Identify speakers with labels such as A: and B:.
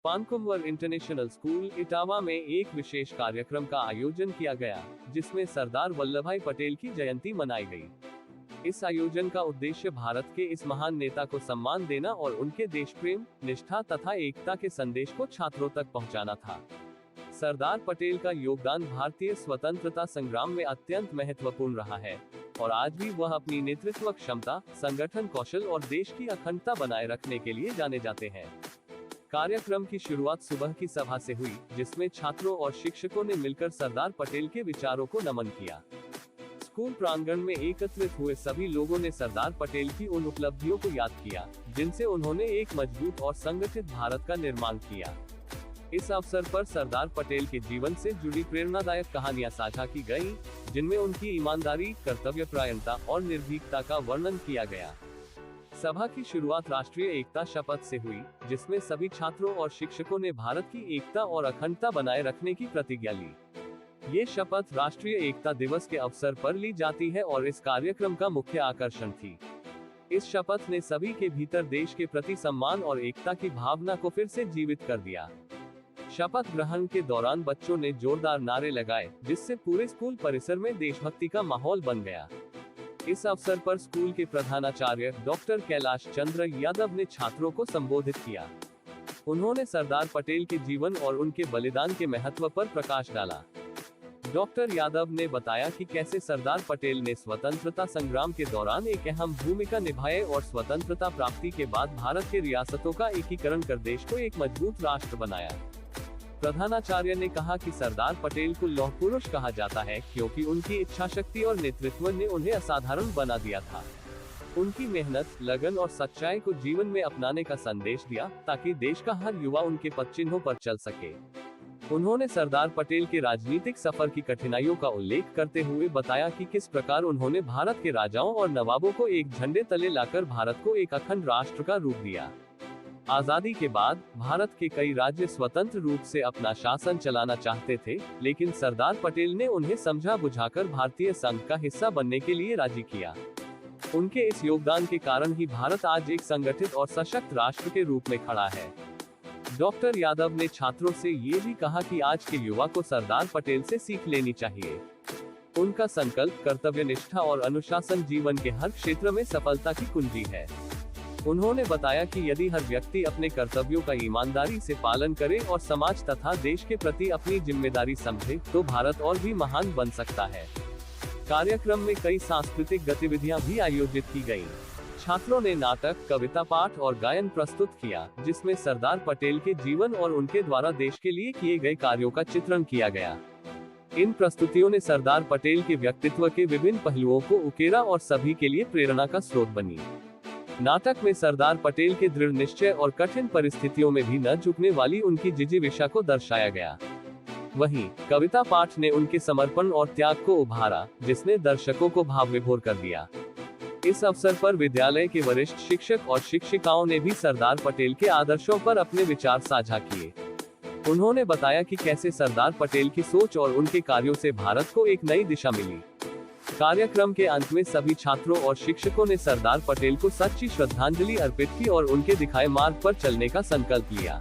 A: Pankunwar international school, Etawah में एक विशेष कार्यक्रम का आयोजन किया गया, जिसमें सरदार वल्लभभाई पटेल की जयंती मनाई गई। इस आयोजन का उद्देश्य भारत के इस महान नेता को सम्मान देना और उनके देश प्रेम, निष्ठा तथा एकता के संदेश को छात्रों तक पहुंचाना था। सरदार पटेल का योगदान भारतीय स्वतंत्रता संग्राम में अत्यंत महत्वपूर्ण रहा है और आज भी वह अपनी नेतृत्व क्षमता, संगठन कौशल और देश की अखंडता बनाए रखने के लिए जाने जाते हैं। कार्यक्रम की शुरुआत सुबह की सभा से हुई, जिसमें छात्रों और शिक्षकों ने मिलकर सरदार पटेल के विचारों को नमन किया। स्कूल प्रांगण में एकत्रित हुए सभी लोगों ने सरदार पटेल की उन उपलब्धियों को याद किया, जिनसे उन्होंने एक मजबूत और संगठित भारत का निर्माण किया। इस अवसर पर सरदार पटेल के जीवन से जुड़ी प्रेरणादायक कहानियां साझा की गईं, जिनमें उनकी ईमानदारी, कर्तव्यपरायणता और निर्भीकता का वर्णन किया गया। सभा की शुरुआत राष्ट्रीय एकता शपथ से हुई, जिसमें सभी छात्रों और शिक्षकों ने भारत की एकता और अखंडता बनाए रखने की प्रतिज्ञा ली। ये शपथ राष्ट्रीय एकता दिवस के अवसर पर ली जाती है और इस कार्यक्रम का मुख्य आकर्षण थी। इस शपथ ने सभी के भीतर देश के प्रति सम्मान और एकता की भावना को फिर से जीवित कर दिया। शपथ ग्रहण के दौरान बच्चों ने जोरदार नारे लगाए, जिससे पूरे स्कूल परिसर में देशभक्ति का माहौल बन गया। इस अवसर पर स्कूल के प्रधानाचार्य डॉक्टर कैलाश चंद्र यादव ने छात्रों को संबोधित किया। उन्होंने सरदार पटेल के जीवन और उनके बलिदान के महत्व पर प्रकाश डाला। डॉक्टर यादव ने बताया कि कैसे सरदार पटेल ने स्वतंत्रता संग्राम के दौरान एक अहम भूमिका निभाई और स्वतंत्रता प्राप्ति के बाद भारत के रियासतों का एकीकरण कर देश को एक मजबूत राष्ट्र बनाया। प्रधानाचार्य ने कहा कि सरदार पटेल को लौह पुरुष कहा जाता है, क्योंकि उनकी इच्छा शक्ति और नेतृत्व ने उन्हें असाधारण बना दिया था। उनकी मेहनत, लगन और सच्चाई को जीवन में अपनाने का संदेश दिया, ताकि देश का हर युवा उनके पदचिन्हों पर चल सके। उन्होंने सरदार पटेल के राजनीतिक सफर की कठिनाइयों का उल्लेख करते हुए बताया कि किस प्रकार उन्होंने भारत के राजाओं और नवाबों को एक झंडे तले लाकर भारत को एक अखंड राष्ट्र का रूप दिया। आजादी के बाद भारत के कई राज्य स्वतंत्र रूप से अपना शासन चलाना चाहते थे, लेकिन सरदार पटेल ने उन्हें समझा बुझाकर भारतीय संघ का हिस्सा बनने के लिए राजी किया। उनके इस योगदान के कारण ही भारत आज एक संगठित और सशक्त राष्ट्र के रूप में खड़ा है। डॉक्टर यादव ने छात्रों से ये भी कहा कि आज के युवा को सरदार पटेल से सीख लेनी चाहिए। उनका संकल्प, कर्तव्यनिष्ठा और अनुशासन जीवन के हर क्षेत्र में सफलता की कुंजी है। उन्होंने बताया कि यदि हर व्यक्ति अपने कर्तव्यों का ईमानदारी से पालन करे और समाज तथा देश के प्रति अपनी जिम्मेदारी समझे, तो भारत और भी महान बन सकता है। कार्यक्रम में कई सांस्कृतिक गतिविधियां भी आयोजित की गईं। छात्रों ने नाटक, कविता पाठ और गायन प्रस्तुत किया, जिसमें सरदार पटेल के जीवन और उनके द्वारा देश के लिए किए गए कार्यों का चित्रण किया गया। इन प्रस्तुतियों ने सरदार पटेल के व्यक्तित्व के विभिन्न पहलुओं को उकेरा और सभी के लिए प्रेरणा का स्रोत बनी। नाटक में सरदार पटेल के दृढ़ निश्चय और कठिन परिस्थितियों में भी न झुकने वाली उनकी जिजीविषा को दर्शाया गया। वहीं कविता पाठ ने उनके समर्पण और त्याग को उभारा, जिसने दर्शकों को भाव विभोर कर दिया। इस अवसर पर विद्यालय के वरिष्ठ शिक्षक और शिक्षिकाओं ने भी सरदार पटेल के आदर्शों पर अपने विचार साझा किए। उन्होंने बताया कि कैसे सरदार पटेल की सोच और उनके कार्यों से भारत को एक नई दिशा मिली। कार्यक्रम के अंत में सभी छात्रों और शिक्षकों ने सरदार पटेल को सच्ची श्रद्धांजलि अर्पित की और उनके दिखाए मार्ग पर चलने का संकल्प लिया।